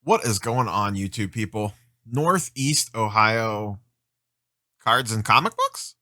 What is going on, YouTube people? Northeast Ohio cards and comic books?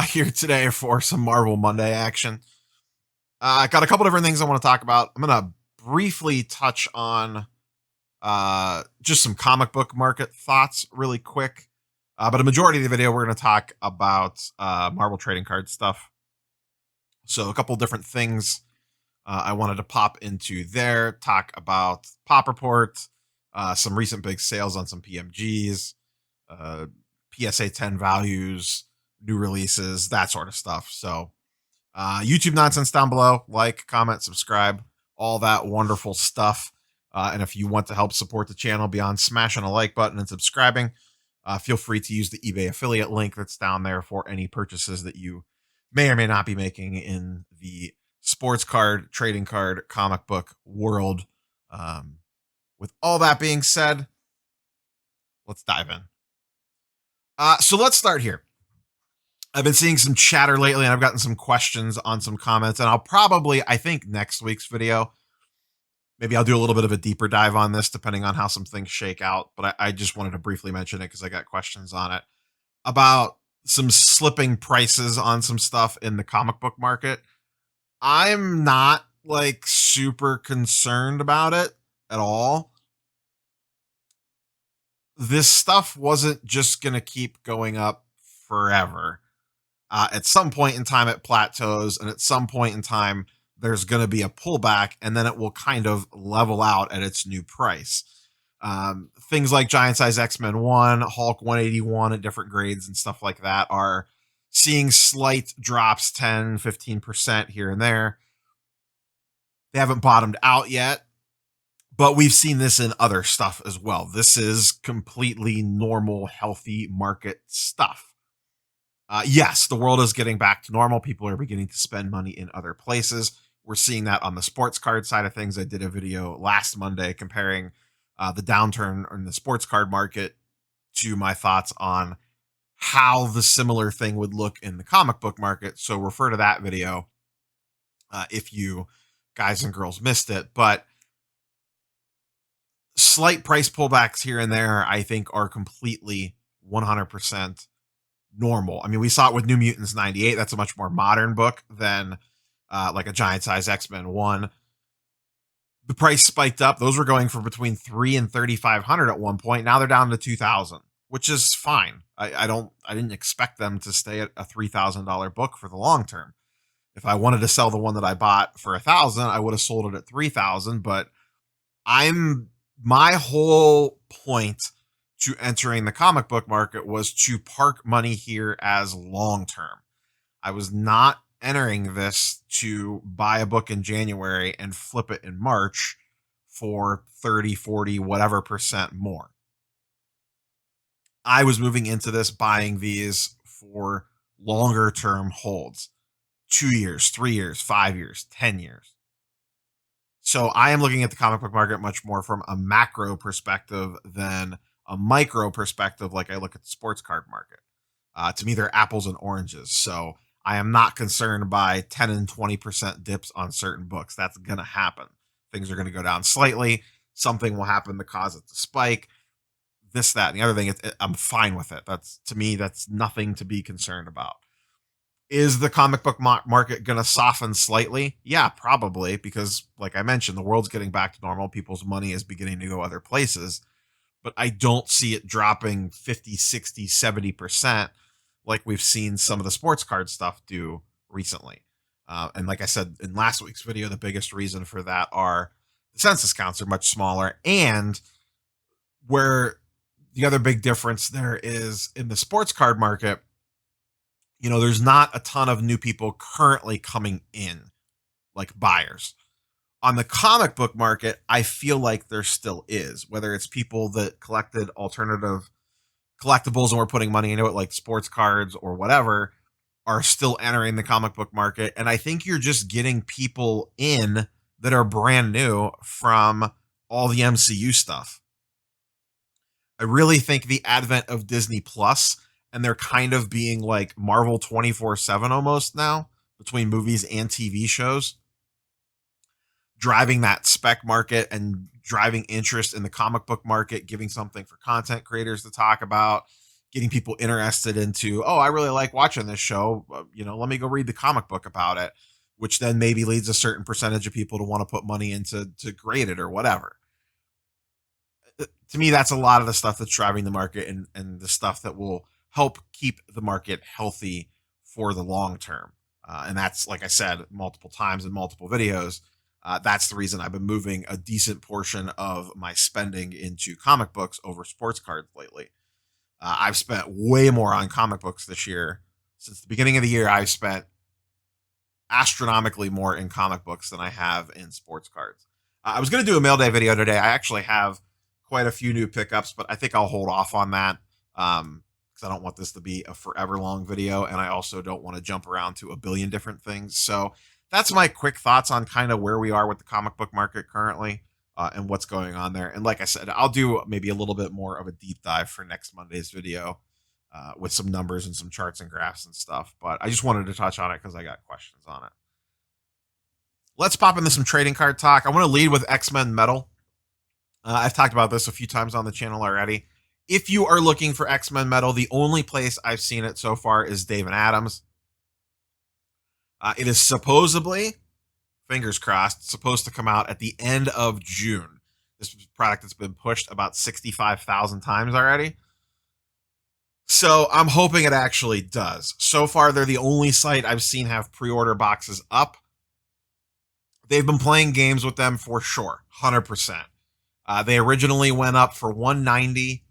Here today for some Marvel Monday action. I got a couple different things I want to talk about. I'm going to briefly touch on just some comic book market thoughts really quick. But a majority of the video, we're going to talk about Marvel trading card stuff. So a couple different things I wanted to pop into there, talk about Pop Report, some recent big sales on some PMGs, PSA 10 values, new releases, that sort of stuff. So YouTube nonsense down below, like, comment, subscribe, all that wonderful stuff. And if you want to help support the channel beyond smashing a like button and subscribing, feel free to use the eBay affiliate link that's down there for any purchases that you may or may not be making in the sports card, trading card, comic book world. With all that being said, let's dive in. So let's start here. I've been seeing some chatter lately, and I've gotten some questions on some comments, and I'll probably, I think next week's video, maybe I'll do a little bit of a deeper dive on this, depending on how some things shake out. But I just wanted to briefly mention it because I got questions on it about some slipping prices on some stuff in the comic book market. I'm not like super concerned about it at all. This stuff wasn't just going to keep going up forever. At some point in time, it plateaus, and at some point in time, there's going to be a pullback, and then it will kind of level out at its new price. Things like Giant Size X-Men 1, Hulk 181 at different grades and stuff like that are seeing slight drops, 10, 15% here and there. They haven't bottomed out yet, but we've seen this in other stuff as well. This is completely normal, healthy market stuff. Yes, the world is getting back to normal. People are beginning to spend money in other places. We're seeing that on the sports card side of things. I did a video last Monday comparing the downturn in the sports card market to my thoughts on how the similar thing would look in the comic book market. So refer to that video if you guys and girls missed it. But slight price pullbacks here and there, I think, are completely 100% normal. I mean, we saw it with New Mutants 98. That's a much more modern book than like a Giant Size X-Men 1. The price spiked up. Those were going for between $3,000 and $3,500 at one point. Now they're down to $2,000, which is fine. I didn't expect them to stay at a $3,000 book for the long term. If I wanted to sell the one that I bought for $1,000, I would have sold it at $3,000. But my whole point to entering the comic book market was to park money here as long term. I was not entering this to buy a book in January and flip it in March for 30, 40, whatever percent more. I was moving into this buying these for longer term holds. 2 years, 3 years, 5 years, 10 years. So I am looking at the comic book market much more from a macro perspective than a micro perspective, like I look at the sports card market. To me, they're apples and oranges. So I am not concerned by 10 and 20% dips on certain books. That's going to happen. Things are going to go down slightly. Something will happen to cause it to spike. This, that, and the other thing, I'm fine with it. To me, that's nothing to be concerned about. Is the comic book market going to soften slightly? Yeah, probably, because like I mentioned, the world's getting back to normal. People's money is beginning to go other places. But I don't see it dropping 50, 60, 70% like we've seen some of the sports card stuff do recently. And like I said in last week's video, the biggest reason for that are the census counts are much smaller. And where the other big difference there is in the sports card market, there's not a ton of new people currently coming in, like buyers. On the comic book market, I feel like there still is, whether it's people that collected alternative collectibles and were putting money into it, like sports cards or whatever, are still entering the comic book market. And I think you're just getting people in that are brand new from all the MCU stuff. I really think the advent of Disney Plus, and they're kind of being like Marvel 24/7 almost now, between movies and TV shows, driving that spec market and driving interest in the comic book market, giving something for content creators to talk about, getting people interested into, oh, I really like watching this show. Let me go read the comic book about it, which then maybe leads a certain percentage of people to want to put money into to grade it or whatever. To me, that's a lot of the stuff that's driving the market, and the stuff that will help keep the market healthy for the long term. And that's, like I said, multiple times in multiple videos. That's the reason I've been moving a decent portion of my spending into comic books over sports cards lately. I've spent way more on comic books this year. Since the beginning of the year, I've spent astronomically more in comic books than I have in sports cards. I was going to do a mail day video today. I actually have quite a few new pickups, but I think I'll hold off on that because I don't want this to be a forever long video, and I also don't want to jump around to a billion different things. So that's my quick thoughts on kind of where we are with the comic book market currently and what's going on there. And like I said, I'll do maybe a little bit more of a deep dive for next Monday's video with some numbers and some charts and graphs and stuff. But I just wanted to touch on it because I got questions on it. Let's pop into some trading card talk. I want to lead with X-Men Metal. I've talked about this a few times on the channel already. If you are looking for X-Men Metal, the only place I've seen it so far is Dave and Adams. It is supposedly, fingers crossed, supposed to come out at the end of June. This is a product that's been pushed about 65,000 times already. So I'm hoping it actually does. So far, they're the only site I've seen have pre-order boxes up. They've been playing games with them for sure, 100%. They originally went up for $190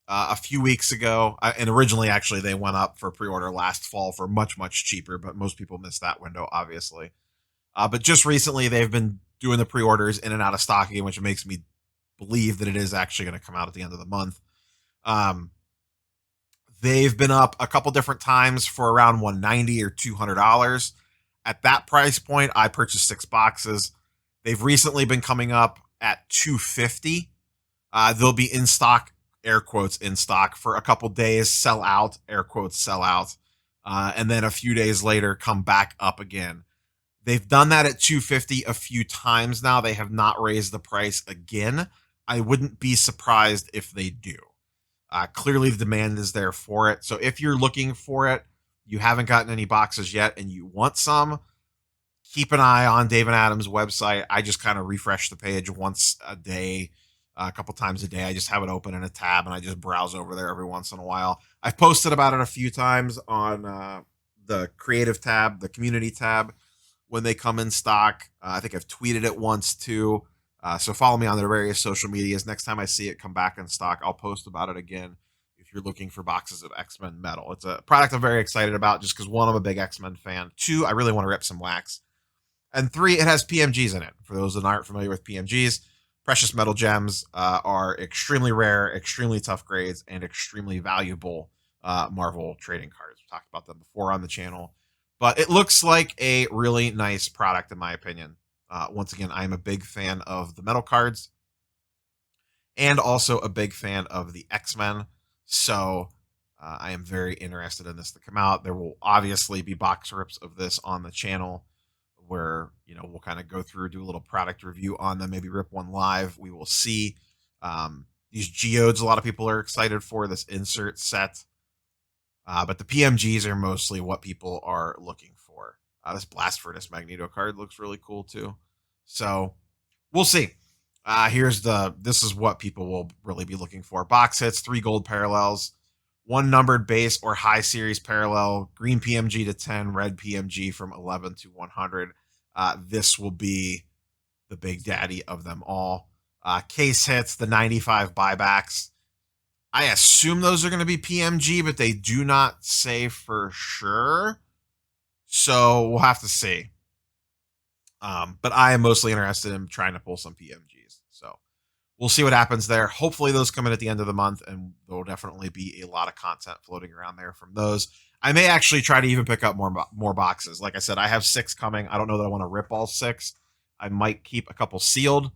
a few weeks ago, and originally actually they went up for pre-order last fall for much, much cheaper, but most people missed that window, obviously. But just recently, they've been doing the pre-orders in and out of stock again, which makes me believe that it is actually going to come out at the end of the month. They've been up a couple different times for around $190 or $200. At that price point, I purchased 6 boxes. They've recently been coming up at $250. They'll be in stock, air quotes, in stock for a couple days, sell out, air quotes, sell out, and then a few days later come back up again. They've done that at $250 a few times now. They have not raised the price again. I wouldn't be surprised if they do. Clearly, the demand is there for it. So if you're looking for it, you haven't gotten any boxes yet, and you want some, keep an eye on Dave and Adams' website. I just kind of refresh the page once a day, a couple times a day. I just have it open in a tab, and I just browse over there every once in a while. I've posted about it a few times on the creative tab, the community tab, when they come in stock. I think I've tweeted it once too. So follow me on their various social medias. Next time I see it come back in stock, I'll post about it again if you're looking for boxes of X-Men Metal. It's a product I'm very excited about just because, 1, I'm a big X-Men fan. 2, I really want to rip some wax. And 3, it has PMGs in it. For those that aren't familiar with PMGs, precious metal gems are extremely rare, extremely tough grades, and extremely valuable Marvel trading cards. We've talked about them before on the channel. But it looks like a really nice product, in my opinion. Once again, I'm a big fan of the metal cards and also a big fan of the X-Men. So I am very interested in this to come out. There will obviously be box rips of this on the channel where, we'll kind of go through, do a little product review on them, maybe rip one live. We will see. These geodes, a lot of people are excited for this insert set. But the PMGs are mostly what people are looking for. This Blast Furnace Magneto card looks really cool too. So we'll see. This is what people will really be looking for. Box hits, 3 gold parallels, 1 numbered base or high series parallel, green PMG to 10, red PMG from 11 to 100. This will be the big daddy of them all. Case hits, the 95 buybacks. I assume those are going to be PMG, but they do not say for sure. So we'll have to see. But I am mostly interested in trying to pull some PMGs. So we'll see what happens there. Hopefully those come in at the end of the month, and there will definitely be a lot of content floating around there from those. I may actually try to even pick up more boxes. Like I said, I have 6 coming. I don't know that I want to rip all 6. I might keep a couple sealed.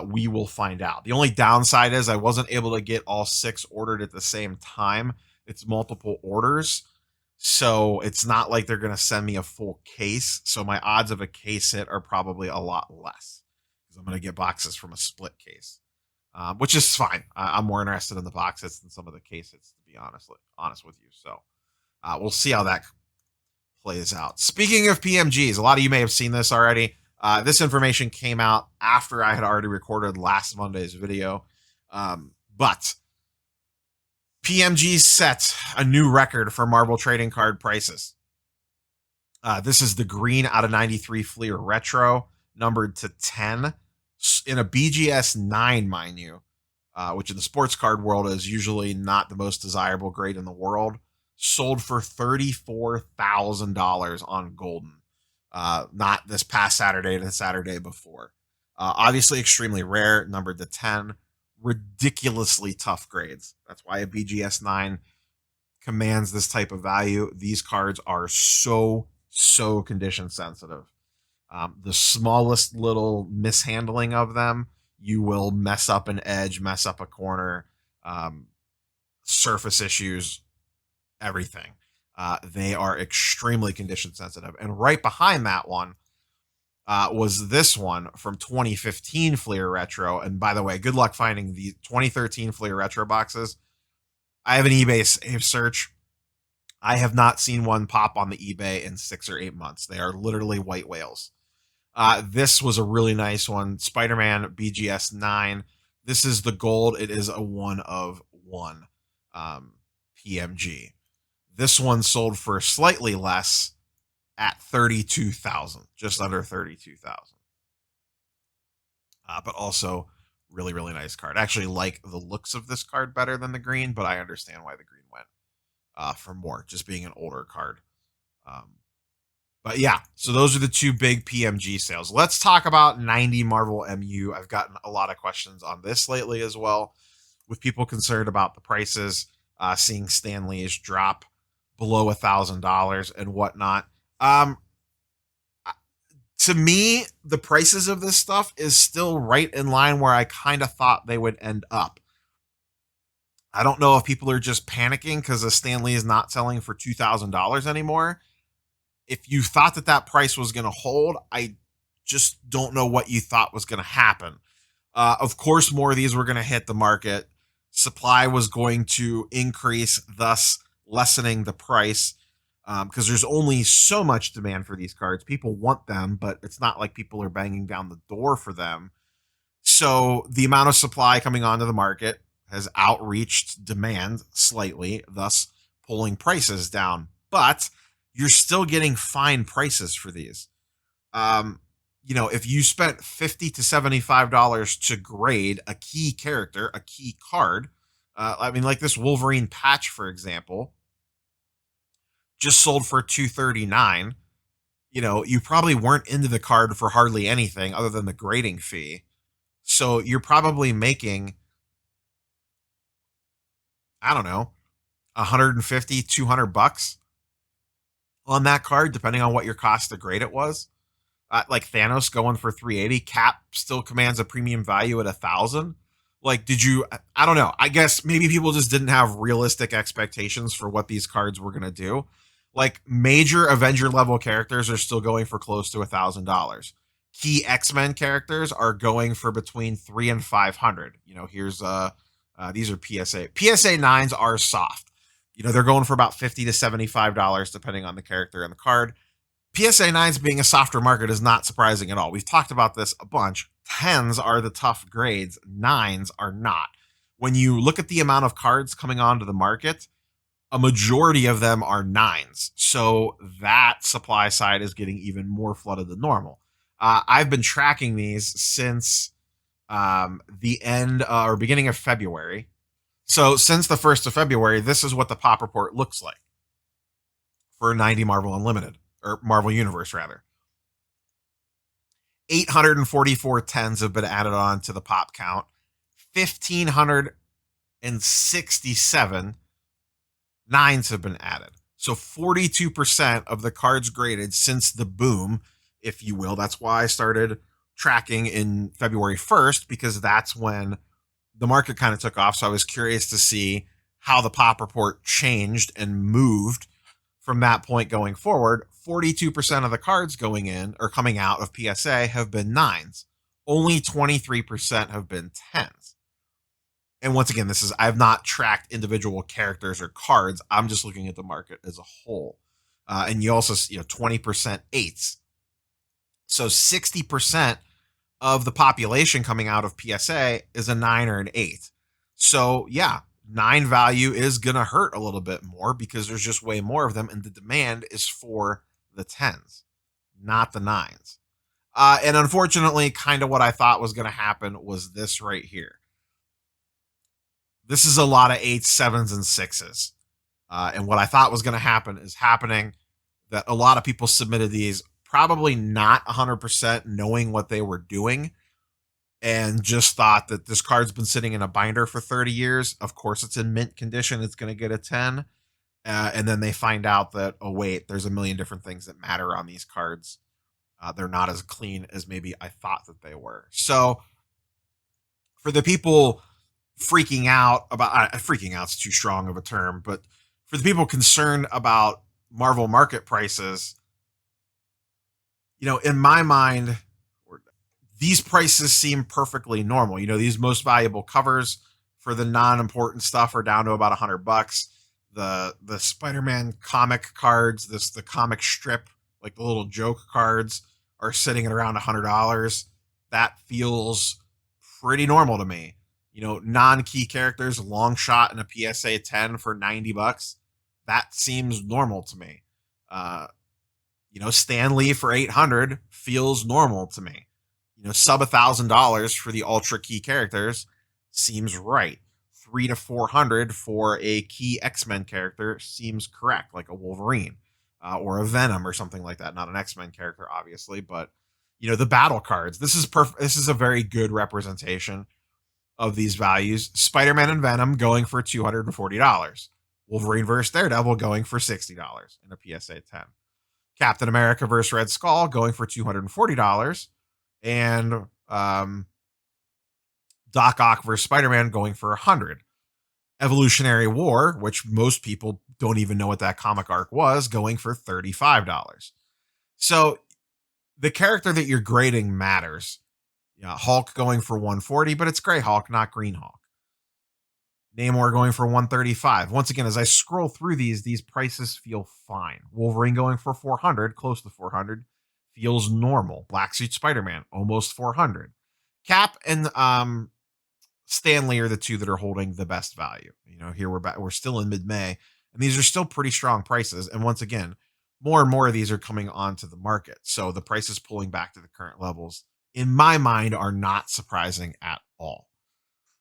We will find out. The only downside is I wasn't able to get all 6 ordered at the same time. It's multiple orders. So it's not like they're going to send me a full case. So my odds of a case hit are probably a lot less because I'm going to get boxes from a split case, which is fine. I'm more interested in the box hits than some of the case hits, to be honest with you. So we'll see how that plays out. Speaking of PMGs, a lot of you may have seen this already. This information came out after I had already recorded last Monday's video. But PMG set a new record for Marvel trading card prices. This is the green out of 93 Fleer Retro, numbered to 10, in a BGS 9, mind you, which in the sports card world is usually not the most desirable grade in the world. Sold for $34,000 on Golden. Not this past Saturday, the Saturday before. Obviously extremely rare, numbered to 10. Ridiculously tough grades. That's why a BGS 9 commands this type of value. These cards are so condition sensitive. The smallest little mishandling of them, you will mess up an edge, mess up a corner, surface issues, everything. They are extremely condition sensitive. And right behind that one was this one from 2015 Fleer Retro. And by the way, good luck finding the 2013 Fleer Retro boxes. I have an eBay save search. I have not seen one pop on the eBay in 6 or 8 months. They are literally white whales. This was a really nice one. Spider-Man BGS 9. This is the gold. It is a 1 of 1 PMG. This one sold for slightly less at $32,000, just under $32,000. But also really nice card. I actually like the looks of this card better than the green, but I understand why the green went for more, just being an older card. But yeah, so those are the two big PMG sales. Let's talk about 90 Marvel MU. I've gotten a lot of questions on this lately as well, with people concerned about the prices, seeing Stan Lee's drop below $1,000 and whatnot. To me, the prices of this stuff is still right in line where I kind of thought they would end up. I don't know if people are just panicking because the Stan Lee is not selling for $2,000 anymore. If you thought that price was going to hold, I just don't know what you thought was going to happen. Of course, more of these were going to hit the market. Supply was going to increase, thus lessening the price, because there's only so much demand for these cards. People want them, but it's not like people are banging down the door for them. So the amount of supply coming onto the market has outreached demand slightly, thus pulling prices down. But you're still getting fine prices for these. If you spent $50 to $75 to grade a key character, a key card, like this Wolverine patch, for example, just sold for $239. You probably weren't into the card for hardly anything other than the grading fee. So you're probably making, I don't know, 150, 200 bucks on that card, depending on what your cost to grade it was. Like Thanos going for 380, Cap still commands a premium value at 1,000. Like, I don't know. I guess maybe people just didn't have realistic expectations for what these cards were going to do. Like, major Avenger level characters are still going for close to $1,000. Key X-Men characters are going for between $300 and $500. Here's these are PSA. PSA 9s are soft. They're going for about $50 to $75 depending on the character and the card. PSA 9s being a softer market is not surprising at all. We've talked about this a bunch. 10s are the tough grades. 9s are not. When you look at the amount of cards coming onto the market, a majority of them are 9s. So that supply side is getting even more flooded than normal. I've been tracking these since the end or beginning of February. So since the 1st of February, this is what the pop report looks like for 90 Marvel Unlimited, or Marvel Universe rather. 844 10s have been added on to the pop count. 1,567 9s have been added. So 42% of the cards graded since the boom, if you will. That's why I started tracking in February 1st, because that's when the market kind of took off. So I was curious to see how the pop report changed and moved from that point going forward. 42% of the cards going in or coming out of PSA have been 9s. only 23% have been 10s. And once again, I have not tracked individual characters or cards. I'm just looking at the market as a whole. And you also, 20% eights. So 60% of the population coming out of PSA is a 9 or an 8. So yeah, 9 value is going to hurt a little bit more because there's just way more of them. And the demand is for the 10s, not the 9s. And unfortunately, kind of what I thought was going to happen was this right here. This is a lot of 8s, 7s, and 6s. And what I thought was going to happen is happening, that a lot of people submitted these probably not 100% knowing what they were doing and just thought that this card's been sitting in a binder for 30 years. Of course, it's in mint condition. It's going to get a 10. And then they find out that, oh, wait, there's a million different things that matter on these cards. They're not as clean as maybe I thought that they were. So for the people freaking out about, freaking out's too strong of a term, but for the people concerned about Marvel market prices, in my mind, these prices seem perfectly normal. These most valuable covers for the non-important stuff are down to about $100. The Spider-Man comic cards, the comic strip, like the little joke cards, are sitting at around $100. That feels pretty normal to me. Non-key characters, long shot in a PSA 10 for $90. That seems normal to me. Stan Lee for 800 feels normal to me. Sub $1,000 for the ultra key characters seems right. 300 to 400 for a key X-Men character seems correct, like a Wolverine or a Venom or something like that. Not an X-Men character, obviously, but the battle cards. This is perfect. This is a very good representation of these values. Spider-Man and Venom going for $240. Wolverine versus Daredevil going for $60 in a PSA 10. Captain America versus Red Skull going for $240. And Doc Ock versus Spider-Man going for $100. Evolutionary War, which most people don't even know what that comic arc was, going for $35. So the character that you're grading matters. Hulk going for $140, but it's Gray Hulk, not Green Hulk. Namor going for $135. Once again, as I scroll through these prices feel fine. Wolverine going for $400, close to $400, feels normal. Black Suit Spider-Man, almost $400. Cap and Stan Lee are the two that are holding the best value. Here we're still in mid-May, and these are still pretty strong prices. And once again, more and more of these are coming onto the market. So the prices pulling back to the current levels, in my mind, are not surprising at all.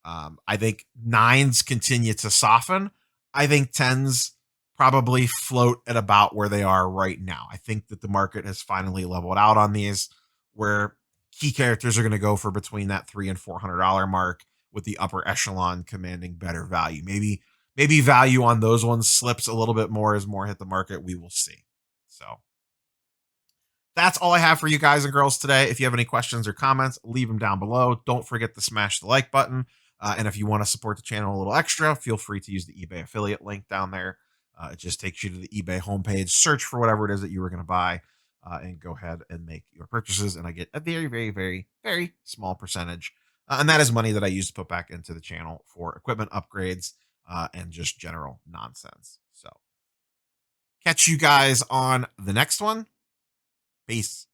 I think 9s continue to soften. I think 10s probably float at about where they are right now. I think that the market has finally leveled out on these, where key characters are going to go for between that $300 and $400 mark, with the upper echelon commanding better value. Maybe value on those ones slips a little bit more as more hit the market. We will see. So that's all I have for you guys and girls today. If you have any questions or comments, leave them down below. Don't forget to smash the like button. And if you want to support the channel a little extra, feel free to use the eBay affiliate link down there. It just takes you to the eBay homepage, search for whatever it is that you were going to buy, and go ahead and make your purchases. And I get a very, very, very, very small percentage. And that is money that I use to put back into the channel for equipment upgrades and just general nonsense. So catch you guys on the next one. Peace.